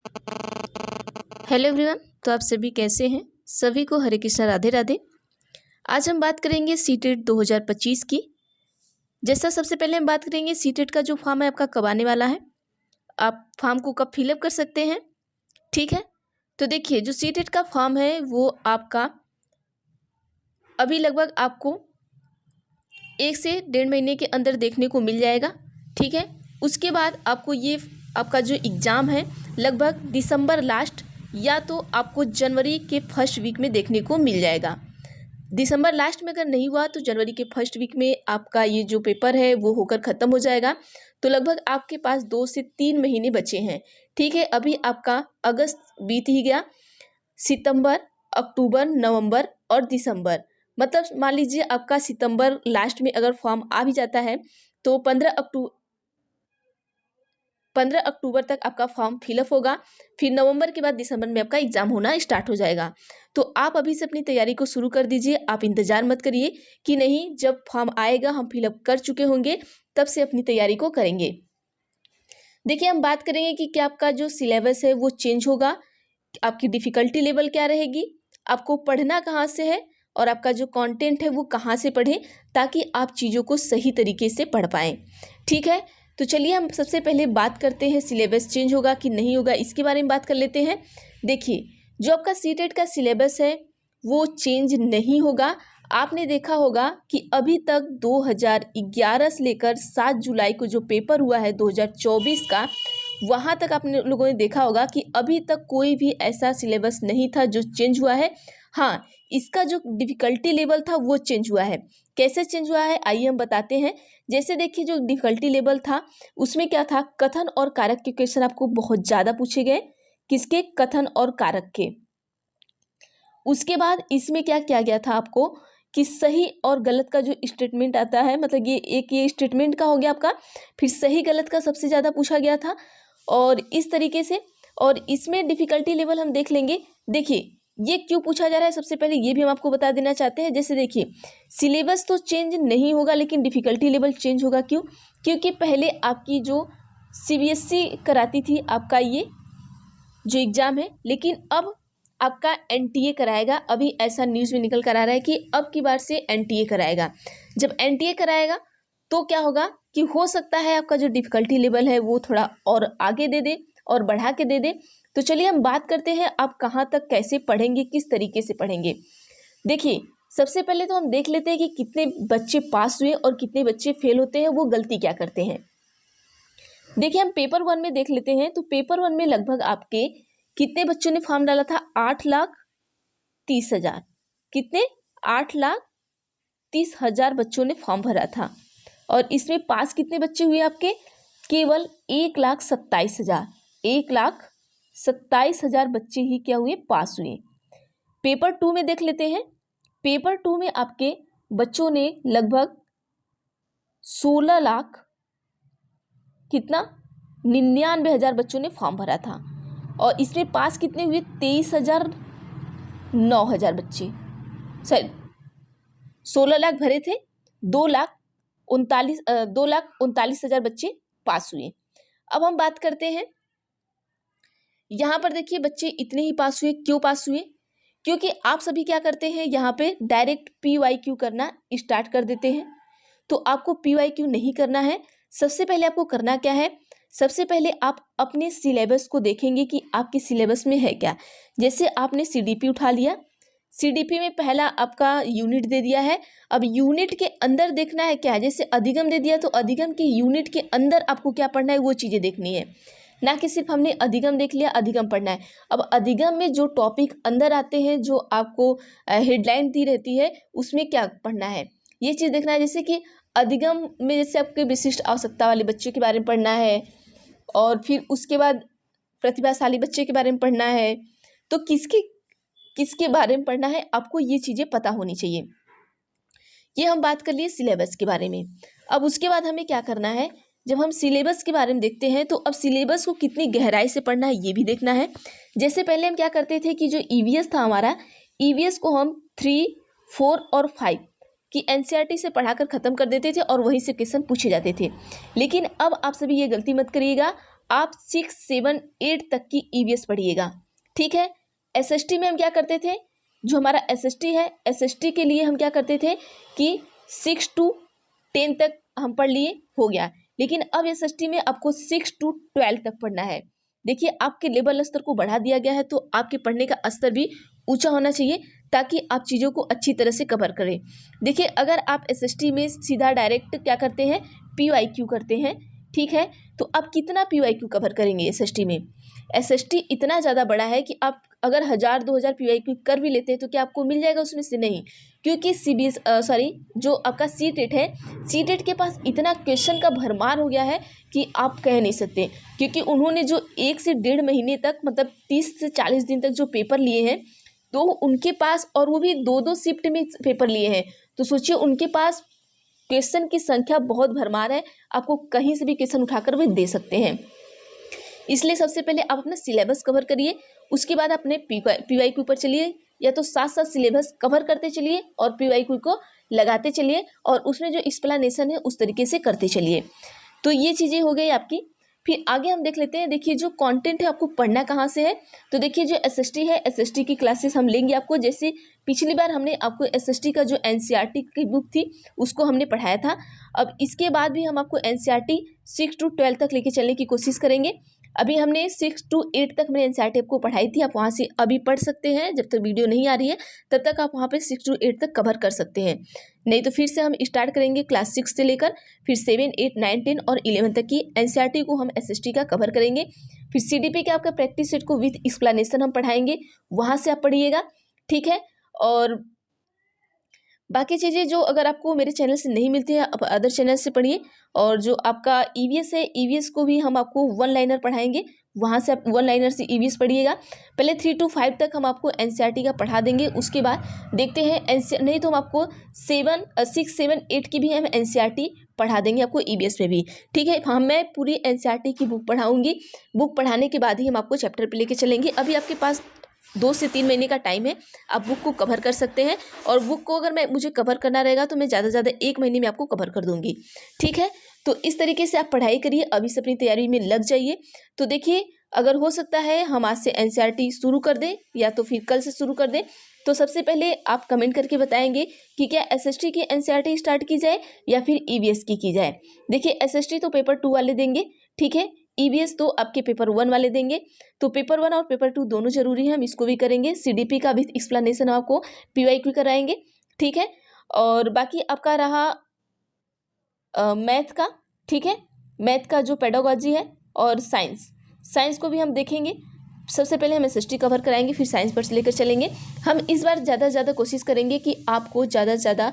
Hello everyone. तो आप सभी कैसे हैं? सभी को हरे कृष्णा, राधे राधे। आज हम बात करेंगे सीटेट 2025 की। जैसा सबसे पहले हम बात करेंगे सीटेट का जो फॉर्म है आपका कब आने वाला है, आप फॉर्म को कब फिलअप कर सकते हैं। ठीक है, तो देखिए जो सीटेट का फॉर्म है वो आपका अभी लगभग आपको 1 से 1.5 महीने के अंदर देखने को मिल जाएगा। ठीक है, उसके बाद आपको ये आपका जो एग्ज़ाम है लगभग दिसंबर लास्ट या तो आपको जनवरी के फर्स्ट वीक में देखने को मिल जाएगा। दिसंबर लास्ट में अगर नहीं हुआ तो जनवरी के फर्स्ट वीक में आपका ये जो पेपर है वो होकर ख़त्म हो जाएगा। तो लगभग आपके पास 2 से 3 महीने बचे हैं। ठीक है, अभी आपका अगस्त बीत ही गया, सितंबर, अक्टूबर, नवंबर और दिसंबर, मतलब मान लीजिए आपका सितंबर लास्ट में अगर फॉर्म आ भी जाता है तो 15 अक्टूबर तक आपका फॉर्म फिलअप होगा। फिर नवंबर के बाद दिसंबर में आपका एग्ज़ाम होना स्टार्ट हो जाएगा। तो आप अभी से अपनी तैयारी को शुरू कर दीजिए। आप इंतज़ार मत करिए कि नहीं जब फॉर्म आएगा हम फिलअप कर चुके होंगे तब से अपनी तैयारी को करेंगे। देखिए हम बात करेंगे कि क्या आपका जो सिलेबस है वो चेंज होगा, आपकी डिफ़िकल्टी लेवल क्या रहेगी, आपको पढ़ना कहाँ से है और आपका जो कंटेंट है वो कहाँ से पढ़ें ताकि आप चीज़ों को सही तरीके से पढ़ पाएँ। ठीक है, तो चलिए हम सबसे पहले बात करते हैं सिलेबस चेंज होगा कि नहीं होगा, इसके बारे में बात कर लेते हैं। देखिए जो आपका सीटेट का सिलेबस है वो चेंज नहीं होगा। आपने देखा होगा कि अभी तक 2011 से लेकर 7 जुलाई को जो पेपर हुआ है 2024 का, वहाँ तक आपने लोगों ने देखा होगा कि अभी तक कोई भी ऐसा सिलेबस नहीं था जो चेंज हुआ है। हाँ, इसका जो डिफ़िकल्टी लेवल था वो चेंज हुआ है। कैसे चेंज हुआ है आइए हम बताते हैं। जैसे देखिए जो डिफ़िकल्टी लेवल था उसमें क्या था, कथन और कारक के क्वेश्चन आपको बहुत ज़्यादा पूछे गए। किसके? कथन और कारक के। उसके बाद इसमें क्या किया गया था आपको कि सही और गलत का जो स्टेटमेंट आता है, मतलब ये स्टेटमेंट का हो गया आपका, फिर सही गलत का सबसे ज़्यादा पूछा गया था और इस तरीके से। और इसमें डिफ़िकल्टी लेवल हम देख लेंगे। देखिए ये क्यों पूछा जा रहा है, सबसे पहले ये भी हम आपको बता देना चाहते हैं। जैसे देखिए सिलेबस तो चेंज नहीं होगा लेकिन डिफ़िकल्टी लेवल चेंज होगा। क्यों? क्योंकि पहले आपकी जो सीबीएसई कराती थी आपका ये जो एग्ज़ाम है, लेकिन अब आपका एनटीए कराएगा। अभी ऐसा न्यूज़ में निकल कर आ रहा है कि अब की बार से एनटीए कराएगा। जब एनटीए कराएगा तो क्या होगा कि हो सकता है आपका जो डिफ़िकल्टी लेवल है वो थोड़ा और आगे दे दे और बढ़ा के दे दे। तो चलिए हम बात करते हैं आप कहाँ तक कैसे पढ़ेंगे, किस तरीके से पढ़ेंगे। देखिए सबसे पहले तो हम देख लेते हैं कि कितने बच्चे पास हुए और कितने बच्चे फेल होते हैं, वो गलती क्या करते हैं। देखिए हम पेपर 1 में देख लेते हैं। तो पेपर 1 में लगभग आपके कितने बच्चों ने फॉर्म डाला था? 8,30,000। कितने? 8,30,000 बच्चों ने फॉर्म भरा था। और इसमें पास कितने बच्चे हुए आपके? केवल 1,27,000। 1,27,000 बच्चे ही क्या हुए? पास हुए। पेपर 2 में देख लेते हैं। पेपर 2 में आपके बच्चों ने लगभग 16 लाख कितना? 99,000 बच्चों ने फॉर्म भरा था और इसमें पास कितने हुए? 23,000 9,000 बच्चे। सॉरी 16 लाख भरे थे, 2,39,000 बच्चे पास हुए। अब हम बात करते हैं यहाँ पर। देखिए बच्चे इतने ही पास हुए, क्यों पास हुए? क्योंकि आप सभी क्या करते हैं यहाँ पे डायरेक्ट PYQ करना स्टार्ट कर देते हैं। तो आपको PYQ नहीं करना है। सबसे पहले आपको करना क्या है, सबसे पहले आप अपने सिलेबस को देखेंगे कि आपके सिलेबस में है क्या। जैसे आपने CDP उठा लिया, CDP में पहला आपका यूनिट दे दिया है। अब यूनिट के अंदर देखना है क्या है, जैसे अधिगम दे दिया तो अधिगम के यूनिट के अंदर आपको क्या पढ़ना है वो चीज़ें देखनी है, ना कि सिर्फ हमने अधिगम देख लिया अधिगम पढ़ना है। अब अधिगम में जो टॉपिक अंदर आते हैं, जो आपको हेडलाइन दी रहती है, उसमें क्या पढ़ना है ये चीज़ देखना है। जैसे कि अधिगम में जैसे आपके विशिष्ट आवश्यकता वाले बच्चे के बारे में पढ़ना है और फिर उसके बाद प्रतिभाशाली बच्चे के बारे में पढ़ना है। तो किसके बारे में पढ़ना है आपको ये चीज़ें पता होनी चाहिए। ये हम बात कर लिए सिलेबस के बारे में। अब उसके बाद हमें क्या करना है, जब हम सिलेबस के बारे में देखते हैं तो अब सिलेबस को कितनी गहराई से पढ़ना है ये भी देखना है। जैसे पहले हम क्या करते थे कि जो EVS था हमारा, EVS को हम 3, 4 और 5 की NCERT से पढ़ाकर ख़त्म कर देते थे और वहीं से क्वेश्चन पूछे जाते थे। लेकिन अब आप सभी ये गलती मत करिएगा। आप 6, 7, 8 तक की ईवीएस पढ़िएगा, ठीक है। एसएसटी में हम क्या करते थे, जो हमारा एसएसटी है, एसएसटी के लिए हम क्या करते थे कि 6 to 10 तक हम पढ़ लिए, हो गया। लेकिन अब एसएसटी में आपको 6 to 12 तक पढ़ना है। देखिए आपके लेवल स्तर को बढ़ा दिया गया है, तो आपके पढ़ने का स्तर भी ऊंचा होना चाहिए ताकि आप चीज़ों को अच्छी तरह से कवर करें। देखिए अगर आप एसएसटी में सीधा डायरेक्ट क्या करते हैं, पीवाईक्यू करते हैं, ठीक है, तो आप कितना पीवाईक्यू कवर करेंगे एसएसटी में। एसएसटी इतना ज़्यादा बड़ा है कि आप अगर 1000-2000 पीवाईक्यू कर भी लेते हैं तो क्या आपको मिल जाएगा उसमें से, नहीं, क्योंकि जो आपका सीटेट है, सीटेट के पास इतना क्वेश्चन का भरमार हो गया है कि आप कह नहीं सकते। क्योंकि उन्होंने जो 1 से 1.5 महीने तक, मतलब 30 से 40 दिन तक जो पेपर लिए हैं, तो उनके पास, और वो भी 2-2 शिफ्ट में पेपर लिए हैं, तो सोचिए उनके पास क्वेश्चन की संख्या बहुत भरमार है, आपको कहीं से भी क्वेश्चन उठाकर भी दे सकते हैं। इसलिए सबसे पहले आप अपना सिलेबस कवर करिए, उसके बाद अपने पीवाईक्यू पर चलिए, या तो साथ साथ सिलेबस कवर करते चलिए और पीवाईक्यू को लगाते चलिए, और उसमें जो एक्सप्लेनेशन है उस तरीके से करते चलिए। तो ये चीज़ें हो गई आपकी। फिर आगे हम देख लेते हैं। देखिए जो कंटेंट है आपको पढ़ना कहाँ से है, तो देखिए जो एसएसटी है, एसएसटी की क्लासेस हम लेंगे आपको। जैसे पिछली बार हमने आपको एसएसटी का जो एनसीईआरटी की बुक थी उसको हमने पढ़ाया था। अब इसके बाद भी हम आपको एनसीईआरटी 6 to 12 तक लेके चलने की कोशिश करेंगे। अभी हमने 6 to 8 तक मैंने एनसीईआरटी आपको पढ़ाई थी, आप वहाँ से अभी पढ़ सकते हैं। जब तक वीडियो नहीं आ रही है तब तक आप वहाँ पे 6 to 8 तक कवर कर सकते हैं। नहीं तो फिर से हम स्टार्ट करेंगे क्लास 6 से लेकर फिर 7, 8, 9, 10 और 11 तक की एनसीईआरटी को हम एसएसटी का कवर करेंगे। फिर सीडीपी के आपका प्रैक्टिस सेट को विथ एक्सप्लेनेशन हम पढ़ाएंगे, वहाँ से आप पढ़िएगा, ठीक है। और बाकी चीज़ें जो अगर आपको मेरे चैनल से नहीं मिलती है, आप अदर चैनल से पढ़िए। और जो आपका ईवीएस है, ईवीएस को भी हम आपको 1 लाइनर पढ़ाएंगे, वहाँ से आप 1 लाइनर से ईवीएस पढ़िएगा। पहले 3 to 5 तक हम आपको एनसीईआरटी का पढ़ा देंगे, उसके बाद देखते हैं नहीं तो हम आपको 6, 7, 8 की भी हम एनसीईआरटी पढ़ा देंगे आपको ईवीएस में भी, ठीक है। हाँ, मैं पूरी एनसीईआरटी की बुक पढ़ाऊँगी, बुक पढ़ाने के बाद ही हम आपको चैप्टर पर लेके चलेंगे। अभी आपके पास 2 से 3 महीने का टाइम है, आप बुक को कवर कर सकते हैं। और बुक को अगर मुझे कवर करना रहेगा तो मैं ज़्यादा से ज़्यादा 1 महीने में आपको कवर कर दूंगी, ठीक है। तो इस तरीके से आप पढ़ाई करिए, अभी से अपनी तैयारी में लग जाइए। तो देखिए अगर हो सकता है हम आज से एनसीईआरटी शुरू कर दें या तो फिर कल से शुरू कर दें। तो सबसे पहले आप कमेंट करके बताएंगे कि क्या एसएसटी की एनसीईआरटी स्टार्ट की जाए या फिर ईवीएस की जाए। देखिए एसएसटी तो पेपर 2 वाले देंगे, ठीक है, ईवीएस तो आपके पेपर 1 वाले देंगे। तो पेपर 1 और पेपर 2 दोनों जरूरी है, हम इसको भी करेंगे। सीडीपी का विथ एक्सप्लेनेशन आपको पीवाईक्यू कराएंगे, ठीक है। और बाकी आपका रहा मैथ का, ठीक है, मैथ का जो पेडागोजी है और साइंस को भी हम देखेंगे। सबसे पहले हम एसएसटी कवर कराएंगे, फिर साइंस पर से लेकर चलेंगे। हम इस बार ज़्यादा से ज़्यादा कोशिश करेंगे कि आपको ज़्यादा से ज़्यादा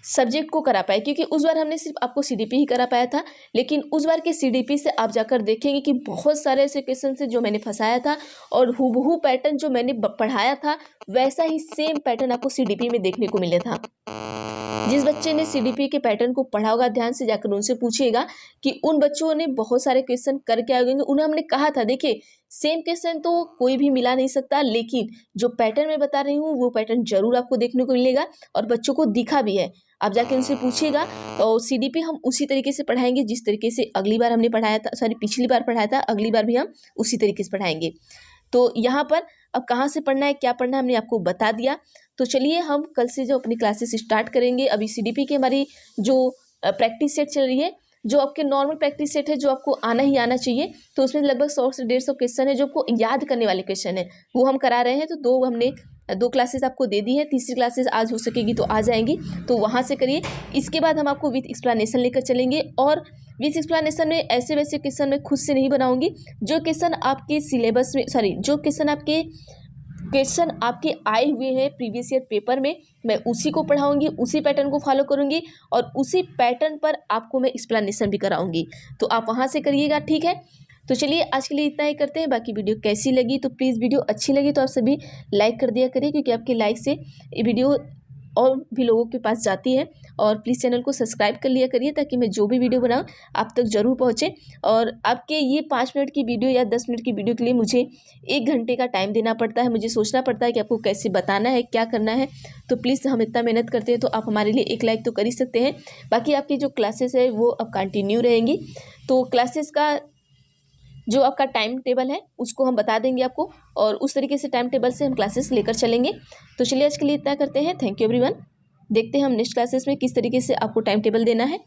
सब्जेक्ट को करा पाए, क्योंकि उस बार हमने सिर्फ आपको सीडीपी ही करा पाया था। लेकिन उस बार के सीडीपी से आप जाकर देखेंगे कि बहुत सारे ऐसे क्वेश्चन से जो मैंने फंसाया था, और हूबहू पैटर्न जो मैंने पढ़ाया था वैसा ही सेम पैटर्न आपको सीडीपी में देखने को मिला था। जिस बच्चे ने सीडीपी के पैटर्न को पढ़ा होगा, ध्यान से जाकर उनसे पूछिएगा कि उन बच्चों ने बहुत सारे क्वेश्चन करके आए होंगे। उन्हें हमने कहा था, देखिए सेम क्वेश्चन तो कोई भी मिला नहीं सकता, लेकिन जो पैटर्न मैं बता रही हूँ वो पैटर्न जरूर आपको देखने को मिलेगा, और बच्चों को दिखा भी है। आप जाके उनसे पूछिएगा। तो सीडीपी हम उसी तरीके से पढ़ाएंगे जिस तरीके से अगली बार हमने पढ़ाया था, पिछली बार पढ़ाया था, अगली बार भी हम उसी तरीके से पढ़ाएंगे। तो यहाँ पर अब कहाँ से पढ़ना है, क्या पढ़ना है, हमने आपको बता दिया। तो चलिए हम कल से जो अपनी क्लासेस स्टार्ट करेंगे। अभी सीडीपी की हमारी जो प्रैक्टिस सेट चल रही है, जो आपके नॉर्मल प्रैक्टिस सेट है, जो आपको आना ही आना चाहिए, तो उसमें लगभग 100 से 150 क्वेश्चन है जो आपको याद करने वाले क्वेश्चन है, वो हम करा रहे हैं। तो हमने 2 क्लासेस आपको दे दी है, तीसरी क्लासेस आज हो सकेगी तो आ जाएंगी, तो वहाँ से करिए। इसके बाद हम आपको विथ एक्सप्लेनेशन लेकर चलेंगे, और विथ एक्सप्लेनेशन में ऐसे वैसे क्वेश्चन मैं खुद से नहीं बनाऊंगी। जो क्वेश्चन आपके सिलेबस में, जो क्वेश्चन आपके आए हुए हैं प्रीवियस ईयर पेपर में, मैं उसी को पढ़ाऊंगी, उसी पैटर्न को फॉलो करूंगी, और उसी पैटर्न पर आपको मैं एक्सप्लेनेशन भी कराऊंगी। तो आप वहाँ से करिएगा, ठीक है। तो चलिए आज के लिए इतना ही करते हैं। बाकी वीडियो कैसी लगी, तो प्लीज़ वीडियो अच्छी लगी तो आप सभी लाइक कर दिया करिए, क्योंकि आपके लाइक से ये वीडियो और भी लोगों के पास जाती है। और प्लीज़ चैनल को सब्सक्राइब कर लिया करिए ताकि मैं जो भी वीडियो बनाऊँ आप तक ज़रूर पहुँचे। और आपके ये 5 मिनट की वीडियो या 10 मिनट की वीडियो के लिए मुझे 1 घंटे का टाइम देना पड़ता है, मुझे सोचना पड़ता है कि आपको कैसे बताना है, क्या करना है। तो प्लीज़ हम इतना मेहनत करते हैं तो आप हमारे लिए एक लाइक तो कर ही सकते हैं। बाकी आपकी जो क्लासेस है वो अब कंटिन्यू रहेंगी। तो क्लासेस का जो आपका टाइम टेबल है उसको हम बता देंगे आपको, और उस तरीके से टाइम टेबल से हम क्लासेस लेकर चलेंगे। तो चलिए आज के लिए इतना करते हैं। Thank you everyone. देखते हैं हम नेक्स्ट क्लासेस में किस तरीके से आपको टाइम टेबल देना है।